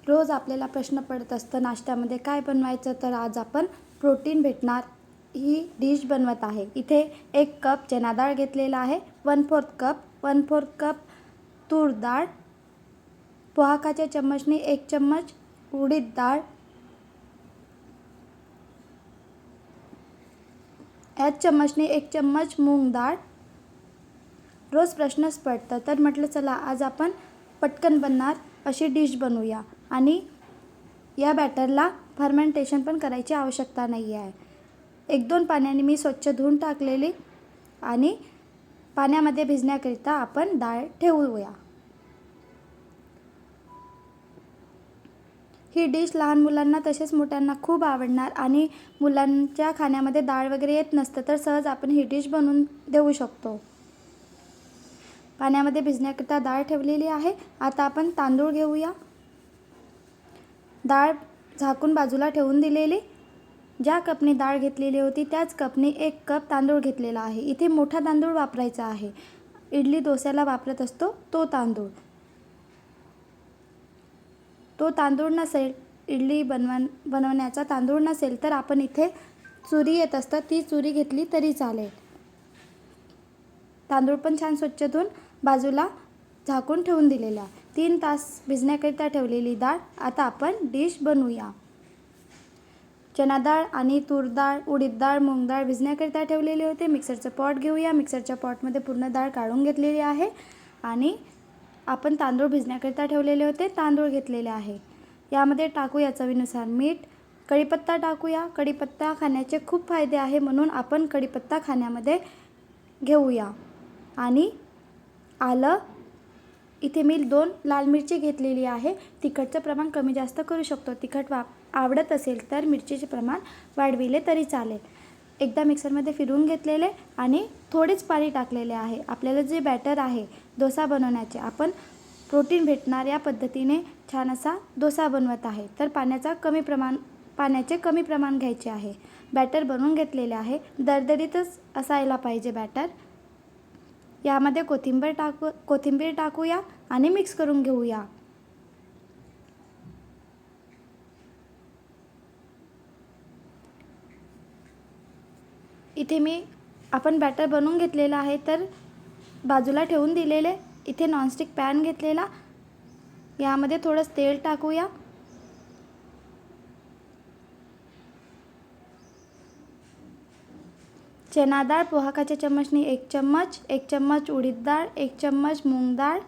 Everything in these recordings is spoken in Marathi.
रोज आपल्याला प्रश्न पडत असतं नाश्त्यामध्ये काय बनवायचं, तर आज आपण प्रोटीन भेटणार ही डिश बनवत आहे. इथे 1 कप चना डाळ घेतलेला आहे, 1/4 कप तूर डाळ, पोहाकाच्या चम्मचने 1 चम्मच उडीद डाळ, याच चम्मचने 1 चम्मच मूग डाळ. रोज प्रश्नच पडतं तर म्हटलं चला आज आपण पटकन बनणार अशी डिश बनवूया. आणि या बॅटरला फर्मेंटेशन पण करायची आवश्यकता नाही आहे. 1-2 पाण्याने मी स्वच्छ धुवून टाकलेली आणि पाण्यामध्ये भिजण्याकरिता आपण डाळ ठेवूया. ही डिश लहान मुलांना तसेच मोठ्यांना खूप आवडणार आणि मुलांच्या खाण्यामध्ये डाळ वगैरे येत नसतं तर सहज आपण ही डिश बनवून देऊ शकतो. पाण्यामध्ये भिजण्याकरिता डाळ ठेवलेली आहे. आता आपण तांदूळ घेऊया. डाळ झाकून बाजूला ठेवून दिलेली. ज्या कपने डाळ घेतलेली होती त्याच कपने 1 कप तांदूळ घेतलेला आहे. इथे मोठा तांदूळ वापरायचा आहे. इडली डोस्याला वापरत असतो तो तांदूळ. तो तांदूळ नसेल, इडली बनवण्याचा तांदूळ नसेल तर आपण इथे चुरी येत असतं ती चुरी घेतली तरी चालेल. तांदूळ पण छान स्वच्छ धुवून बाजूला झाकून ठेवून दिलेला. 3 तास भिजण्याकरिता ठेवलेली डाळ आता आपण डिश बनवूया. चना डाळ आणि तूर डाळ, उडीद डाळ, मूग डाळ भिजण्याकरिता ठेवलेले होते. मिक्सरचं पॉट घेऊया. मिक्सरच्या पॉटमध्ये पूर्ण डाळ काढून घेतलेली आहे आणि आपण तांदूळ भिजण्याकरिता ठेवलेले होते तांदूळ घेतलेले आहे. यामध्ये टाकूया चवीनुसार मीठ, कढीपत्ता टाकूया. कढीपत्ता खाण्याचे खूप फायदे आहे म्हणून आपण कढीपत्ता खाण्यामध्ये घेऊया. आणि आलं, इथे मी 2 लाल मिरची घेतलेली आहे. तिखटचं प्रमाण कमी जास्त करू शकतो. तिखट आवडत असेल तर मिरचीचे प्रमाण वाढविले तरी चालेल. एकदा मिक्सरमध्ये फिरवून घेतलेले आणि थोडेच पाणी टाकलेले आहे. आपल्याला जे बॅटर आहे डोसा बनवण्याचे, आपण प्रोटीन भेटणार या पद्धतीने छान असा डोसा बनवत आहे तर पाण्याचे कमी प्रमाण घ्यायचे आहे. बॅटर बनवून घेतलेले आहे. दरदरीतच असायला पाहिजे बॅटर. यामध्ये कोथिंबीर टाकूया आणि मिक्स करून घेऊया. इथे आपण बॅटर बनवून घेतलेला आहे तर बाजूला ठेवून दिलेले. इथे नॉनस्टिक पॅन घेतलेला. यामध्ये थोडंसं तेल टाकूया. चना डाळ पोहाकाच्या चम्मचने 1 चम्मच, 1 चम्मच उडीद डाळ, 1 चम्मच मूग डाळ,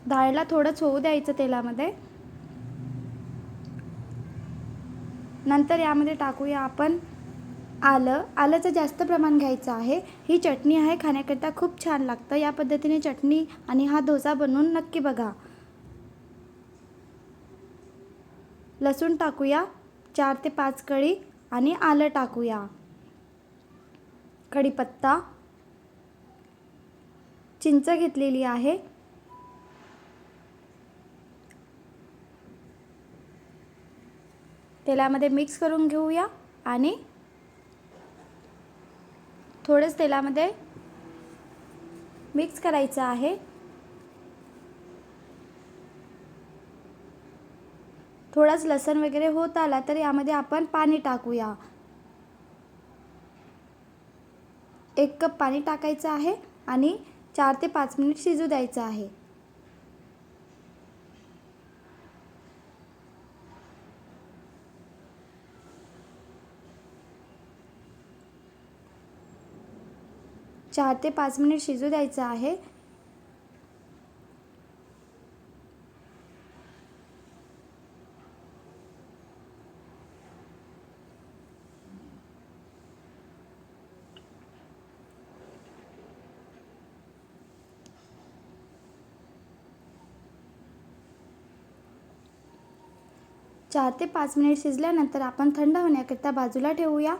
डाळला थोडंच होऊ द्यायचं तेलामध्ये. नंतर यामध्ये टाकूया आपण आलं. आल्याचं जास्त प्रमाण घ्यायचं आहे. ही चटणी आहे, खाण्याकरिता खूप छान लागतं. या पद्धतीने चटणी आणि हा डोसा बनवून नक्की बघा. लसूण टाकूया 4 ते 5 कळी आणि आलं टाकूया. कढीपत्ता, चिंच घेतलेली आहे. तेलामध्ये मिक्स करून घेऊया आणि थोडंच तेलामध्ये मिक्स करायचं आहे. थोडाच लसण वगैरे होत आला तर यामध्ये आपण पाणी टाकूया. 1 कप पाणी टाकायचं आहे आणि 4 ते 5 मिनिट शिजू द्यायचं आहे. चार ते 5 मिनिट शिजू द्यायचं आहे. चार ते 5 मिनिट शिजल्यानंतर आपण थंड होण्याकरिता बाजूला ठेवूया.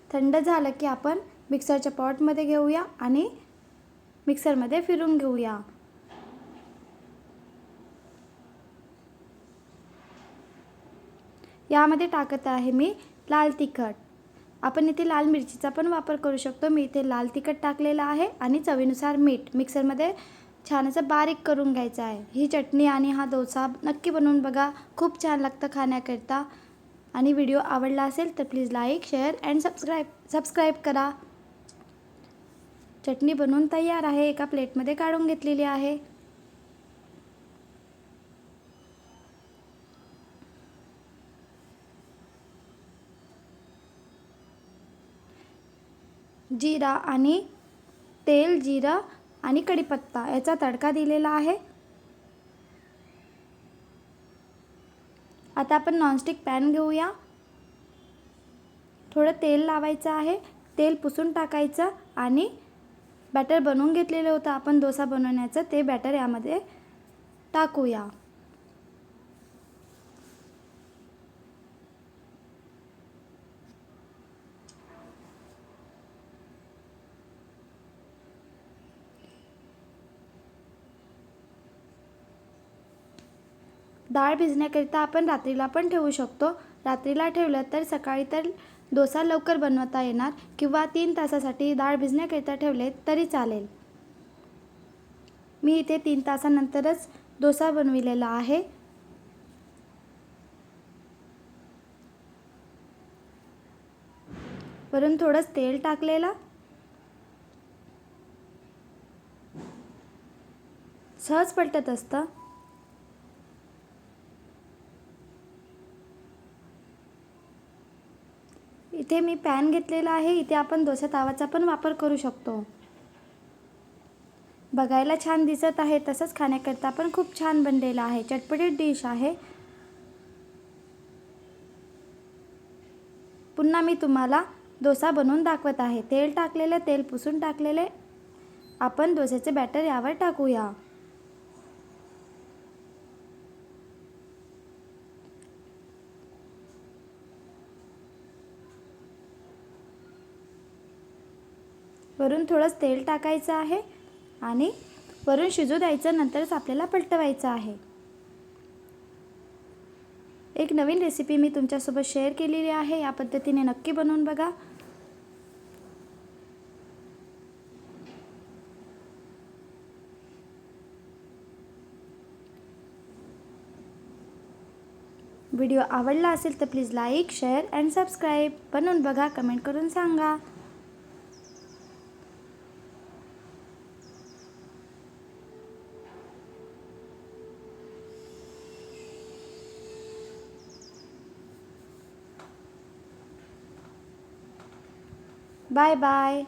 थंड झालं की आपण मिक्सरच्या पॉटमध्ये घेऊया आणि मिक्सरमध्ये फिरून घेऊया. यामध्ये टाकत आहे मी लाल तिखट. आपण इथे लाल मिरचीचा पण वापर करू शकतो. मी इथे लाल तिखट टाकलेलं आहे आणि चवीनुसार मीठ मिक्सरमध्ये छान असं बारीक करून घ्यायचं आहे. ही चटणी आणि हा डोसा नक्की बनवून बघा, खूप छान लागतं खाण्याकरता. आणि व्हिडिओ आवडला असेल तर please like, share and subscribe करा. चटणी बनवून तयार आहे. एका प्लेटमध्ये काढून घेतलेली आहे. जिरा आणि तेल, जिरा आणि कढीपत्ता याचा तडका दिलेला आहे. आता आपण नॉनस्टिक पॅन घेऊया. थोडं तेल लावायचं आहे. तेल पुसून टाकायचं आणि बॅटर बनवून घेतलेलं होतं आपण डोसा बनवण्याचं, ते बॅटर यामध्ये टाकूया. डाळ भिजण्याकरिता आपण रात्रीला पण ठेवू शकतो. रात्रीला ठेवलं तर सकाळी तर डोसा लवकर बनवता येणार, किंवा 3 तासासाठी डाळ भिजण्याकरिता ठेवले तरी चालेल. मी इथे 3 तासानंतरच डोसा बनविलेला आहे. वरून थोडंच तेल टाकलेलं. सहज पलटत असतं. इथे मी पॅन घेतलेला आहे. इथे आपण डोसा तवाचा पण वापर करू शकतो. बघायला छान दिसत आहे, तसंच खाण्याकरता पण खूप छान बनलेला आहे. चटपटीत डिश आहे. पुन्हा मी तुम्हाला डोसा बनवून दाखवत आहे. तेल टाकलेले, तेल पुसून टाकलेले. आपण डोस्याचे बॅटर यावर टाकूया. वरून थोडंच तेल टाकायचं आहे आणि वरून शिजू द्यायचं. नंतरच आपल्याला पलटवायचं आहे. एक नवीन रेसिपी मी तुमच्यासोबत शेअर केलेली आहे. या पद्धतीने नक्की बनवून बघा. व्हिडिओ आवडला असेल तर please like, share and subscribe. बनवून बघा, कमेंट करून सांगा. Bye bye.